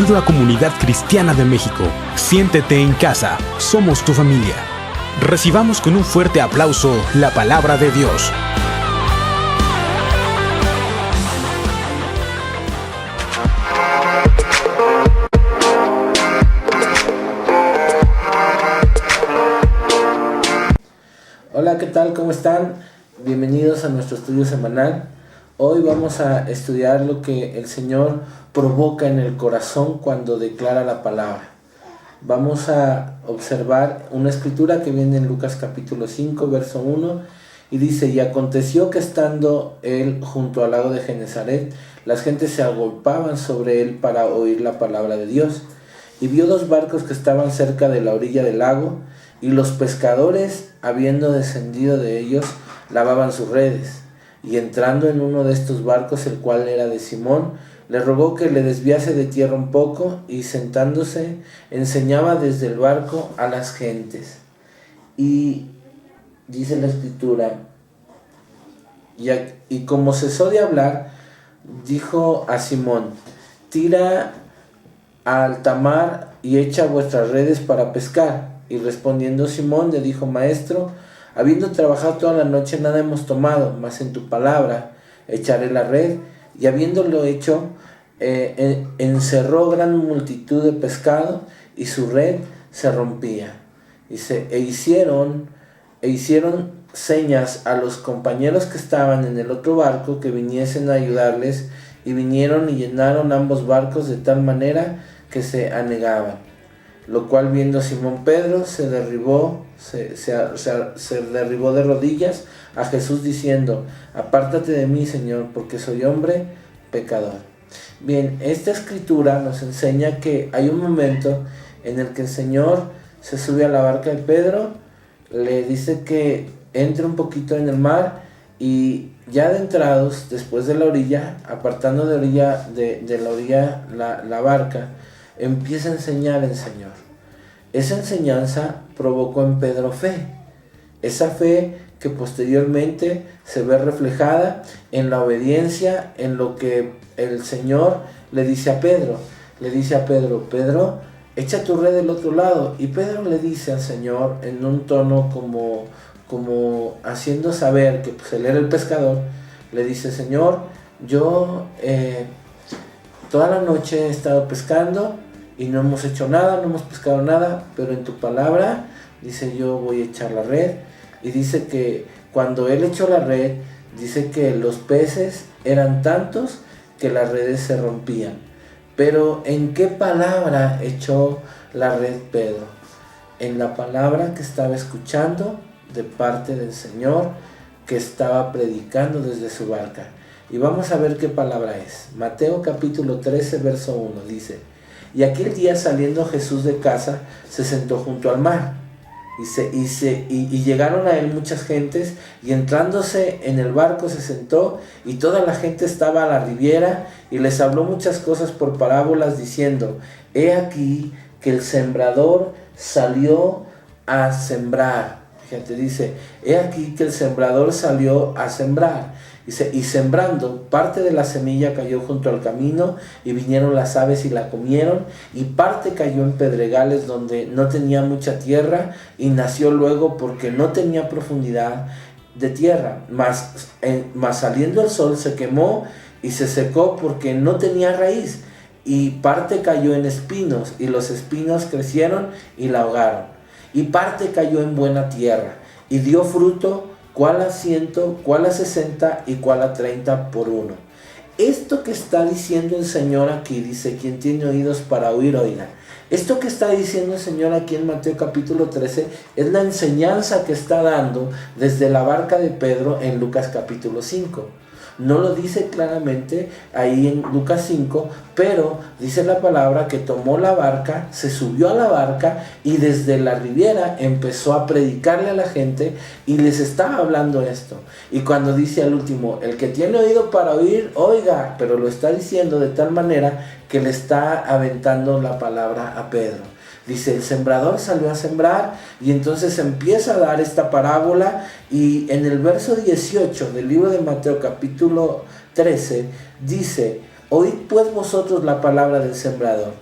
Bienvenido a Comunidad Cristiana de México. Siéntete en casa, somos tu familia. Recibamos con un fuerte aplauso la palabra de Dios. Hola, ¿qué tal? ¿Cómo están? Bienvenidos a nuestro estudio semanal. Hoy vamos a estudiar lo que el Señor provoca en el corazón cuando declara la palabra. Vamos a observar una escritura que viene en Lucas capítulo 5, verso 1, y dice: y aconteció que estando él junto al lago de Genesaret, las gentes se agolpaban sobre él para oír la palabra de Dios. Y vio dos barcos que estaban cerca de la orilla del lago, y los pescadores, habiendo descendido de ellos, lavaban sus redes. Y entrando en uno de estos barcos, el cual era de Simón, le rogó que le desviase de tierra un poco, y sentándose, enseñaba desde el barco a las gentes. Y dice la escritura: y como cesó de hablar, dijo a Simón: tira a alta mar y echa vuestras redes para pescar. Y respondiendo Simón le dijo: Maestro, habiendo trabajado toda la noche, nada hemos tomado, mas en tu palabra echaré la red. Y habiéndolo hecho, encerró gran multitud de pescado, y su red se rompía. E hicieron señas a los compañeros que estaban en el otro barco que viniesen a ayudarles, y vinieron y llenaron ambos barcos de tal manera que se anegaban. Lo cual, viendo Simón Pedro, se derribó de rodillas a Jesús diciendo: apártate de mí, Señor, porque soy hombre pecador. Bien, esta escritura nos enseña que hay un momento en el que el Señor se sube a la barca de Pedro, le dice que entre un poquito en el mar, y ya adentrados, después de la orilla, apartando de la orilla la barca, empieza a enseñar el Señor. Esa enseñanza provocó en Pedro fe. Esa fe que posteriormente se ve reflejada en la obediencia, en lo que el Señor le dice a Pedro. Le dice a Pedro: Pedro, echa tu red del otro lado. Y Pedro le dice al Señor en un tono como haciendo saber que pues él era el pescador. Le dice: Señor, yo toda la noche he estado pescando y no hemos hecho nada, no hemos pescado nada, pero en tu palabra, dice, yo voy a echar la red. Y dice que cuando él echó la red, dice que los peces eran tantos que las redes se rompían. Pero ¿en qué palabra echó la red Pedro? En la palabra que estaba escuchando de parte del Señor, que estaba predicando desde su barca. Y vamos a ver qué palabra es. Mateo capítulo 13, verso 1 dice: y aquel día, saliendo Jesús de casa, se sentó junto al mar. Y llegaron a él muchas gentes, y entrándose en el barco se sentó, y toda la gente estaba a la riviera, y les habló muchas cosas por parábolas, diciendo: he aquí que el sembrador salió a sembrar. Fíjate, dice: he aquí que el sembrador salió a sembrar. Dice: y sembrando, parte de la semilla cayó junto al camino, y vinieron las aves y la comieron, y parte cayó en pedregales donde no tenía mucha tierra, y nació luego porque no tenía profundidad de tierra. Mas saliendo el sol se quemó y se secó porque no tenía raíz, y parte cayó en espinos, y los espinos crecieron y la ahogaron. Y parte cayó en buena tierra, y dio fruto, cuál a 100, cuál a 60 y cuál a 30 por uno. Esto que está diciendo el Señor aquí, dice: quien tiene oídos para oír, oiga. Esto que está diciendo el Señor aquí en Mateo capítulo 13 es la enseñanza que está dando desde la barca de Pedro en Lucas capítulo 5. No lo dice claramente ahí en Lucas 5, pero dice la palabra que tomó la barca, se subió a la barca, y desde la riviera empezó a predicarle a la gente, y les estaba hablando esto. Y cuando dice al último: el que tiene oído para oír, oiga, pero lo está diciendo de tal manera que le está aventando la palabra a Pedro. Dice: el sembrador salió a sembrar, y entonces empieza a dar esta parábola, y en el verso 18 del libro de Mateo capítulo 13 dice: oíd pues vosotros la palabra del sembrador.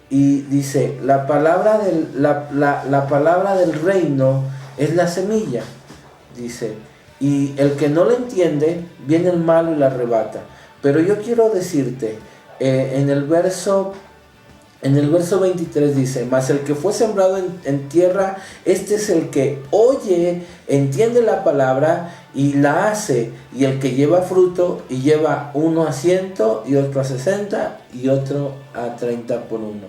Y dice, la palabra del reino es la semilla, dice, y el que no lo entiende, viene el malo y la arrebata. Pero yo quiero decirte, en el verso 23 dice, mas el que fue sembrado en tierra, este es el que oye, entiende la palabra y la hace, y el que lleva fruto, y lleva uno a 100, y otro a 60, y otro a 30 por uno.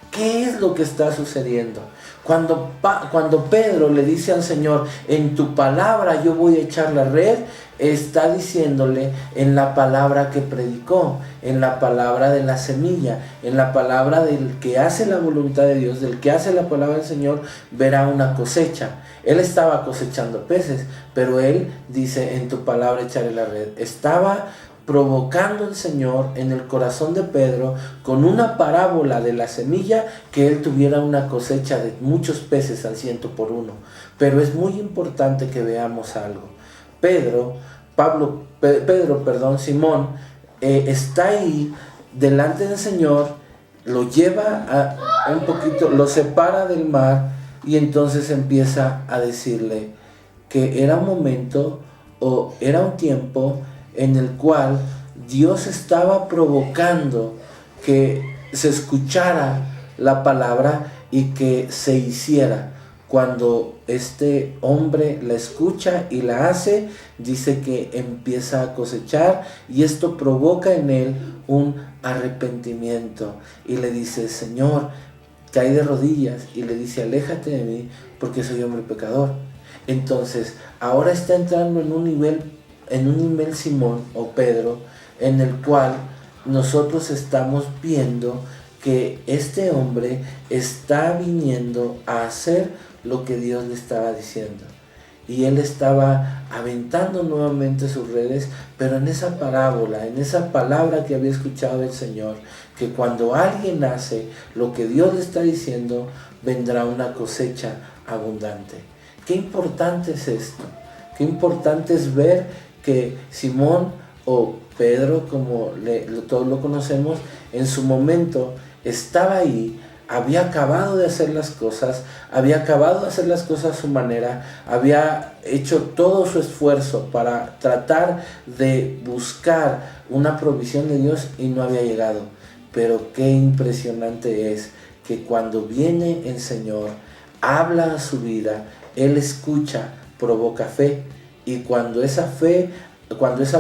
¿Qué es lo que está sucediendo? Cuando Pedro le dice al Señor, en tu palabra yo voy a echar la red, está diciéndole en la palabra que predicó, en la palabra de la semilla, en la palabra del que hace la voluntad de Dios, del que hace la palabra del Señor, verá una cosecha. Él estaba cosechando peces, pero él dice, en tu palabra echaré la red. Estaba provocando el Señor en el corazón de Pedro con una parábola de la semilla, que él tuviera una cosecha de muchos peces al 100 por uno. Pero es muy importante que veamos algo. Simón está ahí delante del Señor, lo lleva un poquito, lo separa del mar, y entonces empieza a decirle que era un momento o era un tiempo en el cual Dios estaba provocando que se escuchara la palabra y que se hiciera. Cuando este hombre la escucha y la hace, dice que empieza a cosechar, y esto provoca en él un arrepentimiento, y le dice, Señor, cae de rodillas y le dice, aléjate de mí porque soy hombre pecador. Entonces ahora está entrando en un nivel Simón o Pedro, en el cual nosotros estamos viendo que este hombre está viniendo a hacer lo que Dios le estaba diciendo. Y él estaba aventando nuevamente sus redes, pero en esa parábola, en esa palabra que había escuchado del Señor, que cuando alguien hace lo que Dios le está diciendo, vendrá una cosecha abundante. Qué importante es esto. Qué importante es ver que Simón o Pedro, como todos lo conocemos, en su momento estaba ahí, había acabado de hacer las cosas, a su manera, había hecho todo su esfuerzo para tratar de buscar una provisión de Dios y no había llegado. Pero qué impresionante es que cuando viene el Señor, habla a su vida, Él escucha, provoca fe, y cuando esa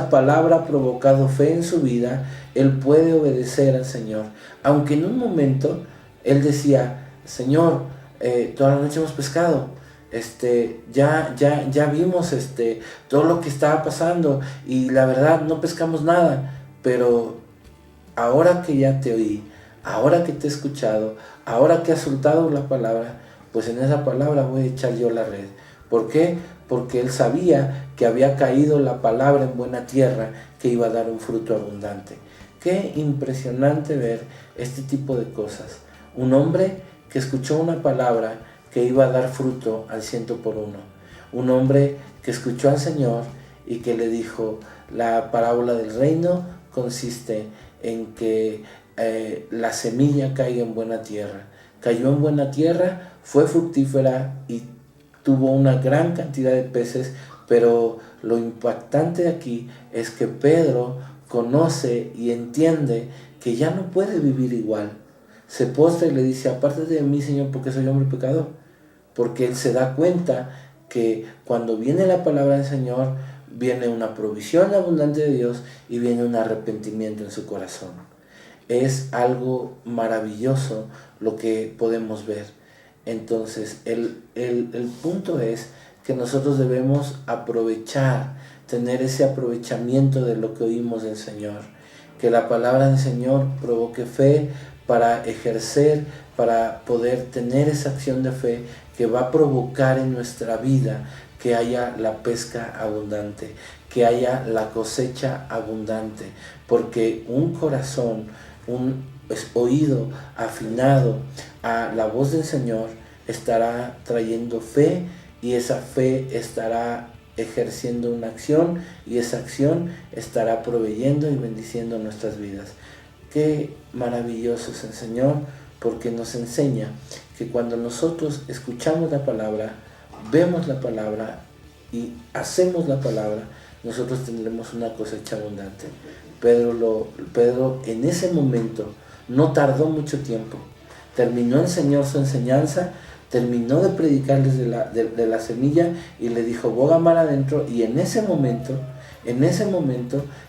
palabra ha provocado fe en su vida, él puede obedecer al Señor. Aunque en un momento él decía, Señor, toda la noche hemos pescado, ya vimos todo lo que estaba pasando, y la verdad no pescamos nada, pero ahora que ya te oí, ahora que te he escuchado, ahora que has soltado la palabra, pues en esa palabra voy a echar yo la red. ¿Por qué? Porque él sabía que había caído la palabra en buena tierra, que iba a dar un fruto abundante. Qué impresionante ver este tipo de cosas. Un hombre que escuchó una palabra que iba a dar fruto al 100 por uno. Un hombre que escuchó al Señor y que le dijo, la parábola del reino consiste en que la semilla caiga en buena tierra. Cayó en buena tierra, fue fructífera y tuvo una gran cantidad de peces, pero lo impactante de aquí es que Pedro conoce y entiende que ya no puede vivir igual. Se postra y le dice, apártate de mí, Señor, porque soy hombre pecador. Porque él se da cuenta que cuando viene la palabra del Señor, viene una provisión abundante de Dios y viene un arrepentimiento en su corazón. Es algo maravilloso lo que podemos ver. Entonces, el punto es que nosotros debemos aprovechar, tener ese aprovechamiento de lo que oímos del Señor. Que la palabra del Señor provoque fe para ejercer, para poder tener esa acción de fe que va a provocar en nuestra vida que haya la pesca abundante, que haya la cosecha abundante. Porque un corazón, un oído afinado a la voz del Señor estará trayendo fe, y esa fe estará ejerciendo una acción, y esa acción estará proveyendo y bendiciendo nuestras vidas. Qué maravilloso es el Señor porque nos enseña que cuando nosotros escuchamos la palabra, vemos la palabra y hacemos la palabra, nosotros tendremos una cosecha abundante. Pedro en ese momento no tardó mucho tiempo, terminó el Señor su enseñanza, terminó de predicarles de la semilla y le dijo, boga mar adentro, y en ese momento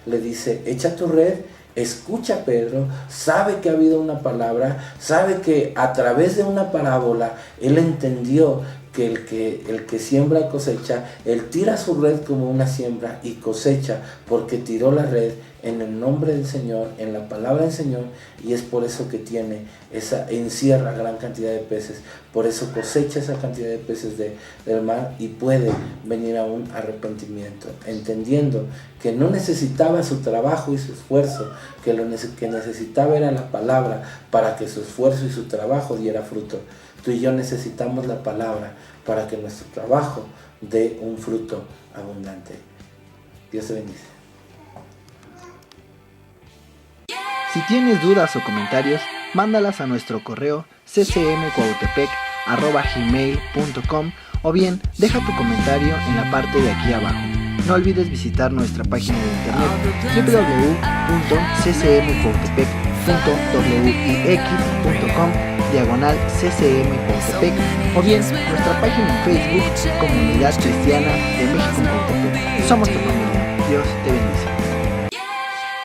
le dice, echa tu red. Escucha Pedro, sabe que ha habido una palabra, sabe que a través de una parábola él entendió que el que siembra cosecha, él tira su red como una siembra y cosecha, porque tiró la red en el nombre del Señor, en la palabra del Señor, y es por eso que encierra gran cantidad de peces, por eso cosecha esa cantidad de peces del mar y puede venir a un arrepentimiento, entendiendo que no necesitaba su trabajo y su esfuerzo, que que necesitaba era la palabra para que su esfuerzo y su trabajo diera fruto. Tú y yo necesitamos la palabra para que nuestro trabajo dé un fruto abundante. Dios te bendice. Si tienes dudas o comentarios, mándalas a nuestro correo ccmcuautepec@gmail.com o bien deja tu comentario en la parte de aquí abajo. No olvides visitar nuestra página de internet www.ccmcuautepec.wix.com/ccmcuautepec o bien nuestra página en Facebook Comunidad Cristiana de México Cuautepec. Somos tu familia. Dios te bendice.